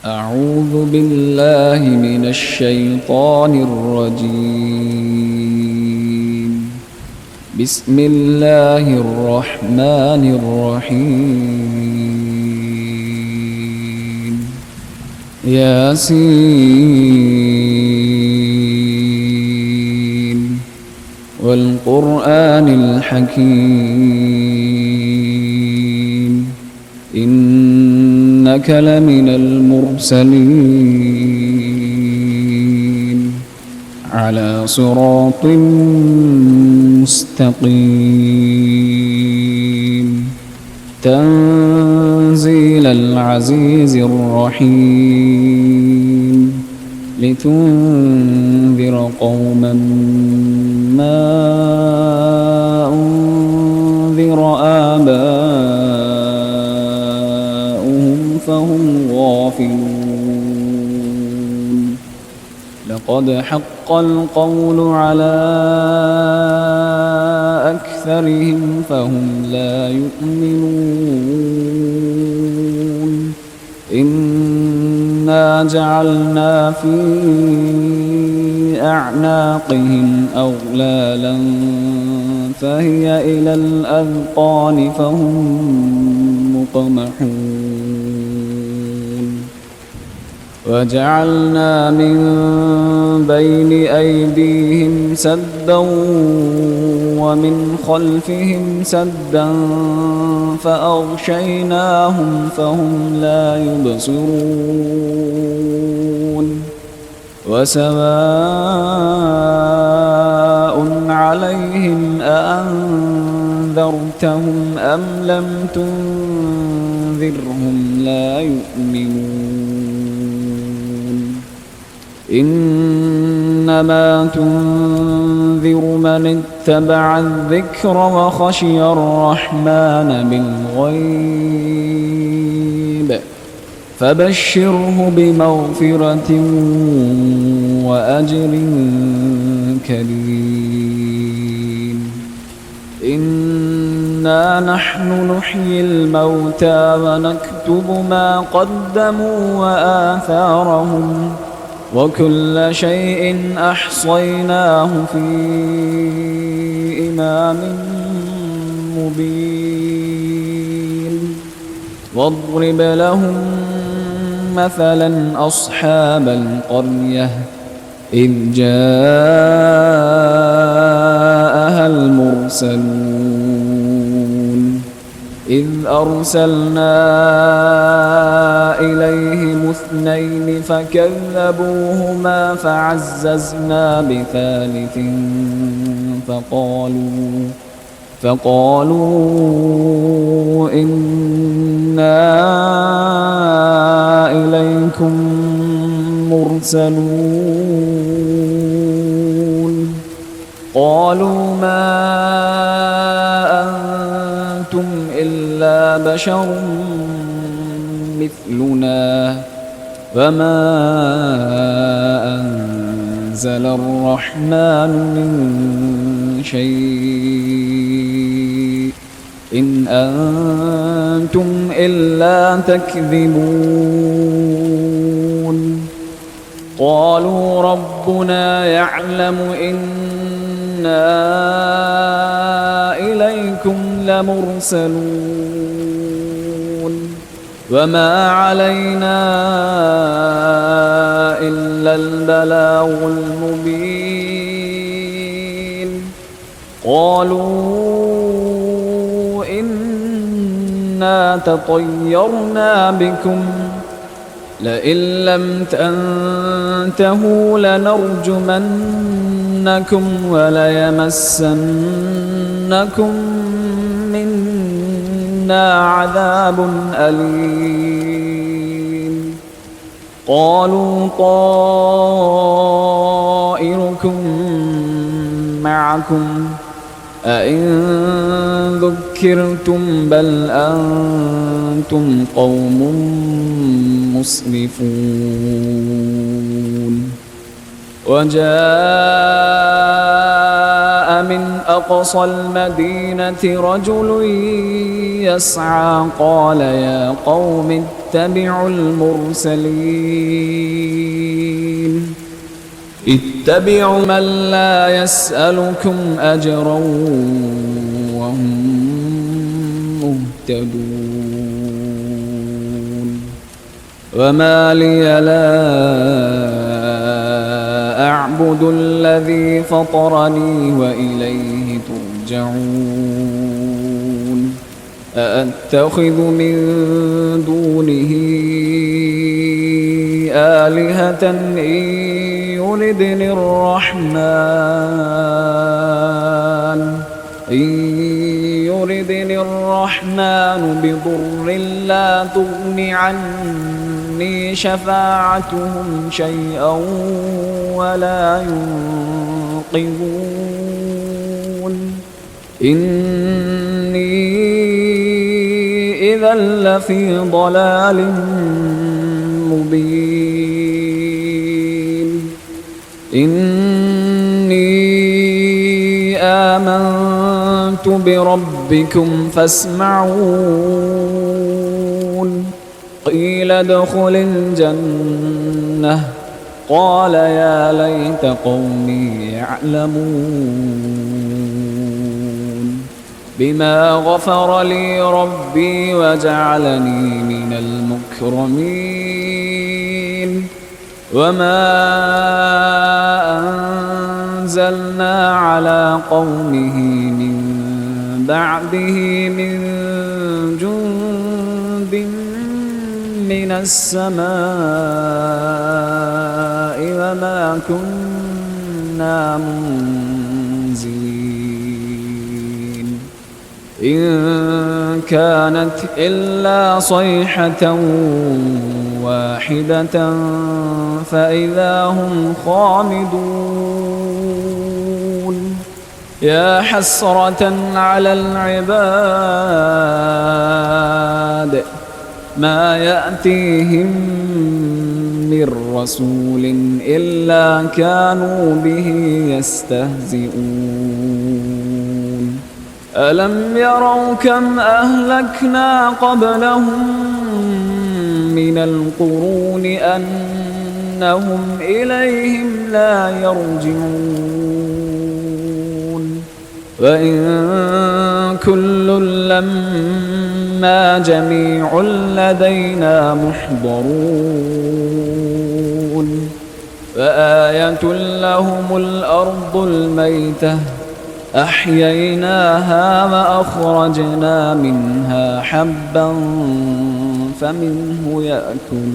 أعوذ بالله من الشيطان الرجيم. بسم الله الرحمن الرحيم. ياسين والقرآن الحكيم إنك لمن المرسلين على صراط مستقيم تنزيل العزيز الرحيم لتنذر قوما ما أنذر آباؤهم فهم غافلون. لقد حق القول على أكثرهم فهم لا يؤمنون. إنا جعلنا في أعناقهم أغلالا فهي إلى الأذقان فهم مقمحون. وجعلنا من بين أيديهم سدا ومن خلفهم سدا فأغشيناهم فهم لا يبصرون. وسواء عليهم أأنذرتهم أم لم تنذرهم لا يؤمنون. إنما تنذر من اتبع الذكر وخشي الرحمن بالغيب فبشره بمغفرة وأجر كريم. إنا نحن نحيي الموتى ونكتب ما قدموا وآثارهم وكل شيء أحصيناه في إمام مبين. واضرب لهم مثلا أصحاب القرية إذ جاءها المرسلون إذ أرسلنا إليهم اثنين فكذبوهما فعززنا بثالث فقالوا إنا إليكم مرسلون. قالوا ما أنتم إلا بشر مثلنا وما أنزل الرحمن من شيء إن أنتم إلا تكذبون. قالوا ربنا يعلم إنا إليكم لمرسلون وما علينا إلا البلاغ المبين. قالوا إنا تطيرنا بكم لئن لم تنتهوا لنرجمنكم وليمسنكم منا عذاب أليم. قالوا طائركم معكم أئن ذكرتم بل أنتم قوم مسرفون. وجاء من أقصى المدينة رجل يسعى قال يا قوم اتبعوا المرسلين اتبعوا من لا يسألكم أجرا وهم مهتدون وما لي لا أعبد الذي فطرني وإليه ترجعون أأتخذ من دونه آلهة إن يردني الرحمن بضر لا تغن عني شفاعتهم شيئا ولا ينقذون إني إذا لفي ضلال مبين إني آمنت بربكم فاسمعون قيل ادخل الجنة قال يا ليت قومي يعلمون بما غفر لي ربي وجعلني من المكرمين وما أنزلنا على قومه من بعده من جند من السماء وما كنا منزلين إن كانت إلا صيحة واحدة فإذا هم خامدون يا حسرة على العباد ما يأتيهم من رسول إلا كانوا به يستهزئون ألم يروا كم أهلكنا قبلهم من القرون أنهم إليهم لا يرجعون وإن كل لما جميع لدينا محضرون فآية لهم الأرض الميتة أحييناها وأخرجنا منها حبا فمنه يأكلون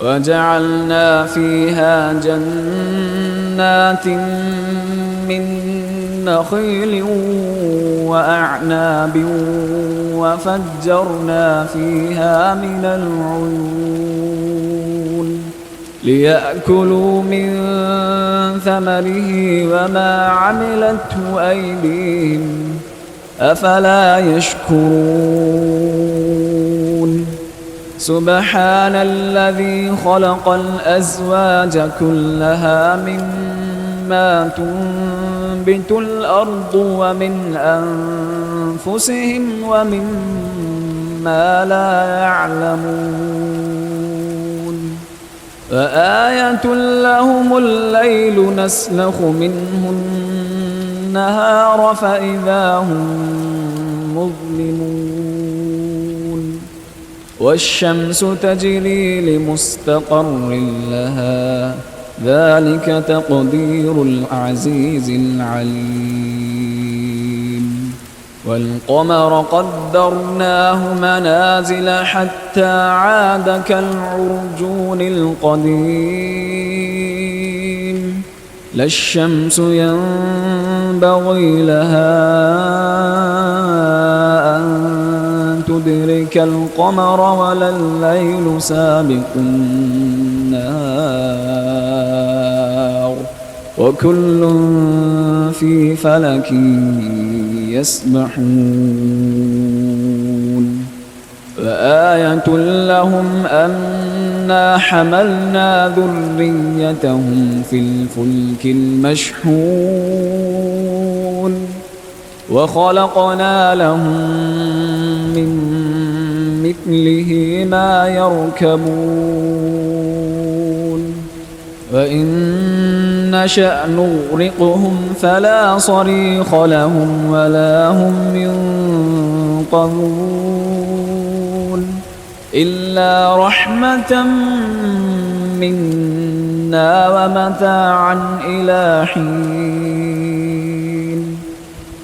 وجعلنا فيها جنات من نخيل وأعناب وفجرنا فيها من العيون ليأكلوا من ثمره وما عملته أيديهم أفلا يشكرون سبحان الذي خلق الأزواج كلها مما تنبت الأرض ومن أنفسهم ومما لا يعلمون وآية لهم الليل نسلخ منه النهار فإذا هم مظلمون والشمس تجري لمستقر لها ذلك تقدير العزيز العليم والقمر قدرناه منازل حتى عاد كالعرجون القديم لا الشمس ينبغي لها أن تدرك القمر ولا الليل سابق النهار وكل في فلك يسبحون وآية لهم أن أنا حملنا ذريتهم في الفلك المشحون وخلقنا لهم من مثله ما يركبون وإن نشأ نغرقهم فلا صريخ لهم ولا هم ينقذون إلا رحمة منا ومتاعا إلى حين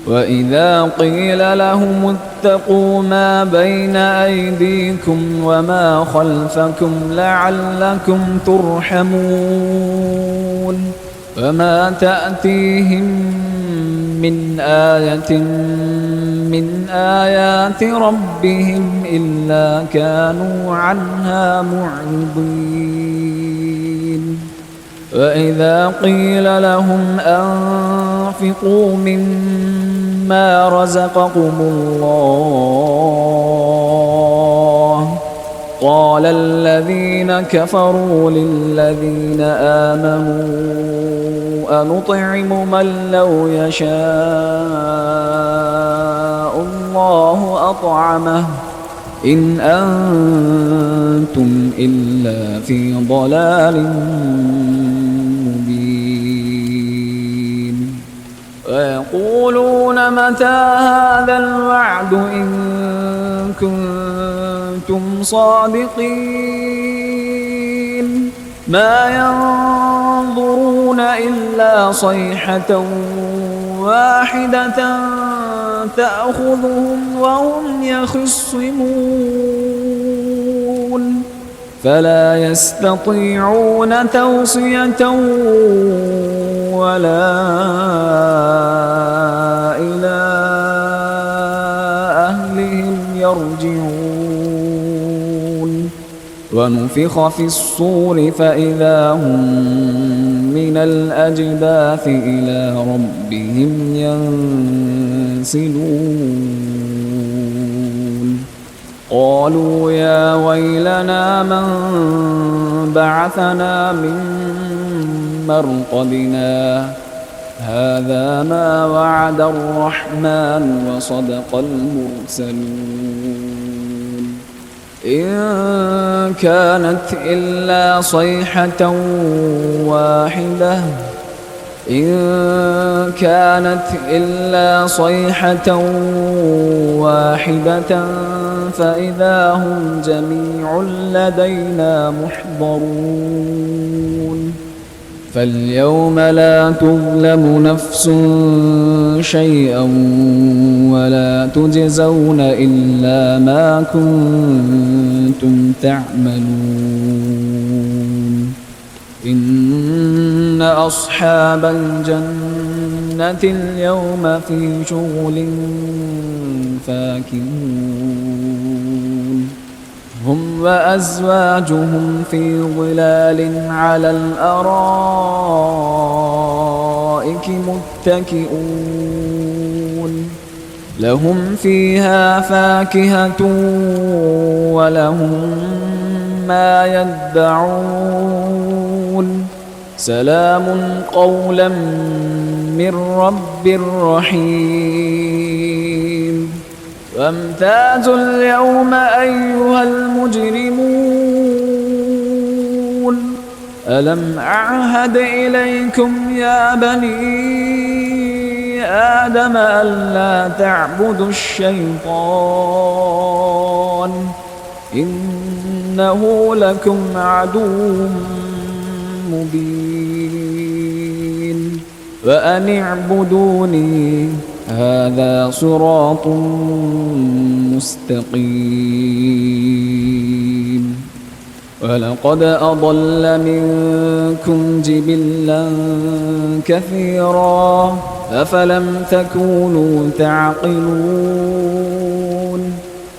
وإذا قيل لهم اتقوا ما بين أيديكم وما خلفكم لعلكم ترحمون وما تأتيهم من آية من آيات ربهم إلا كانوا عنها معرضين وإذا قيل لهم أنفقوا مما رزقكم الله قال الذين كفروا للذين آمنوا أنطعم من لو يشاء الله أطعمه إن أنتم إلا في ضلال مبين ويقولون متى هذا الوعد إن كنتم صادقين ما ينظرون إلا صيحة واحدة تأخذهم وهم يخصمون فلا يستطيعون توصية ولا إلى أهلهم يرجعون ونفخ في الصور فإذا هم من الأجداث إلى ربهم ينسلون قالوا يا ويلنا من بعثنا من مرقدنا هذا ما وعد الرحمن وصدق المرسلون إن كانت إلا صيحة واحدة فإذا هم جميع لدينا محضرون فاليوم لا تظلم نفس شيئا ولا تجزون إلا ما كنتم تعملون إن أصحاب الجنة اليوم في شغل فاكهون هم وأزواجهم في ظلال على الأرائك متكئون لهم فيها فاكهة ولهم ما يدعون سلام قولا من رب رحيم وامتازوا اليوم أيها المجرمون ألم أعهد إليكم يا بني آدم ألا تعبدوا الشيطان إنه لكم عدو مبين وأن اعبدوني هذا صراط مستقيم ولقد أضل منكم جبلا كثيرا أفلم تكونوا تعقلون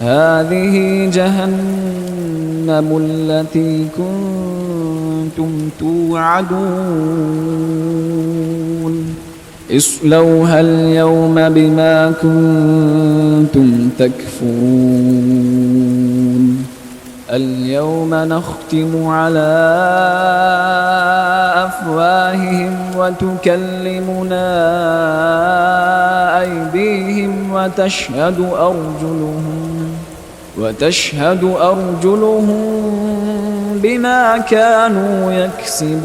هذه جهنم التي كنتم توعدون اصلوها اليوم بما كنتم تكفرون اليوم نختم على أفواههم وتكلمنا أيديهم وتشهد أرجلهم بما كانوا يكسبون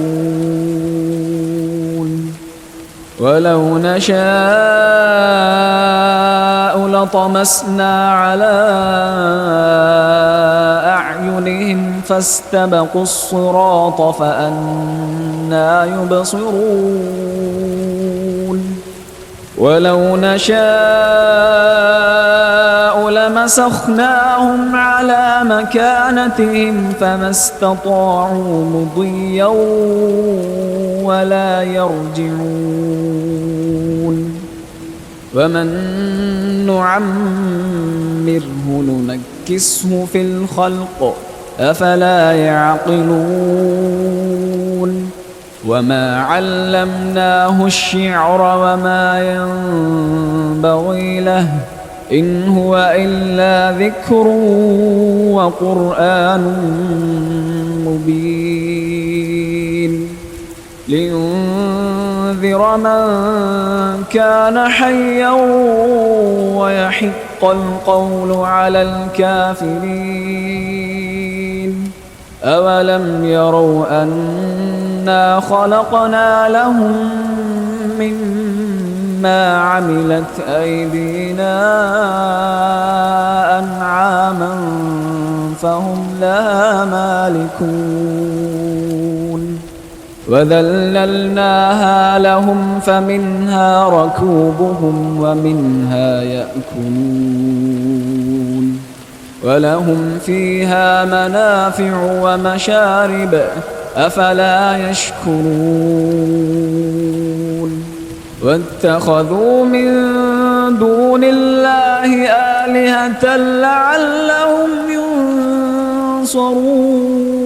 ولو نشاء لطمسنا على أعينهم فاستبقوا الصراط فأنى يبصرون ولو نشاء لمسخناهم على مكانتهم فما استطاعوا مضيا ولا يرجعون ومن نعمره ننكسه في الخلق أفلا يعقلون وما علمناه الشعر وما ينبغي له إن هو إلا ذكر وقرآن مبين لينذر من كان حيا ويحق القول على الكافرين أولم يروا أنا خلقنا لهم مما عملت أيدينا أنعاما فهم لها مالكون وذللناها لهم فمنها ركوبهم ومنها يأكلون ولهم فيها منافع ومشارب أفلا يشكرون واتخذوا من دون الله آلهة لعلهم ينصرون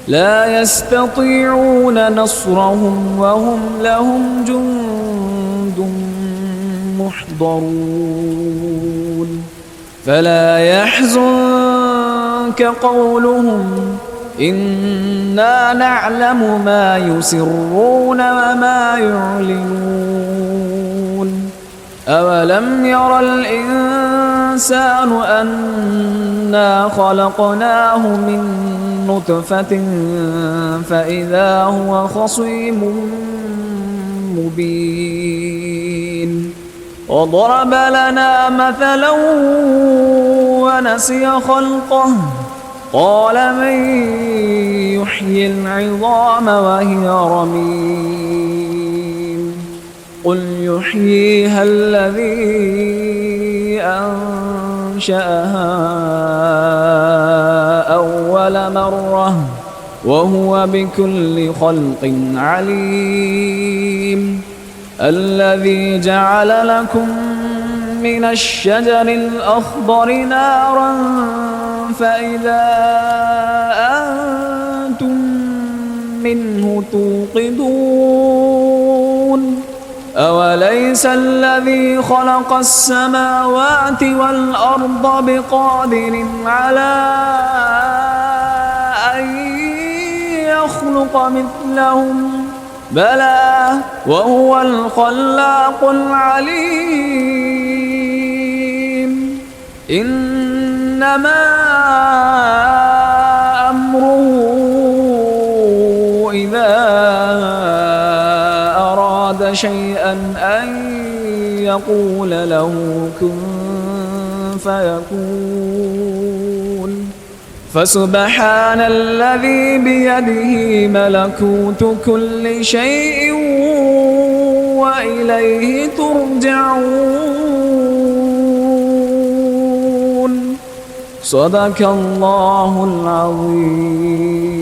لا يستطيعون نصرهم وهم لهم جند محضرون فلا يحزنك قولهم إنا نعلم ما يسرون وما يعلنون أولم ير الإنسان أنا خلقناه من نطفة فإذا هو خصيم مبين وضرب لنا مثلا ونسي خلقه قال من يحيي العظام وهي رميم قل يحييها الذي أنشأها أول مرة وهو بكل خلق عليم الذي جعل لكم من الشجر الأخضر نارا فإذا أنتم منه توقدون أوليس الذي خلق السماوات والأرض بقادر على أن يخلق مثلهم بلى وهو الخلاق العليم إنما أمره إذا أراد شيئا أن يقول له كن فيكون فسبحان الذي بيده ملكوت كل شيء وإليه ترجعون صدق الله العظيم.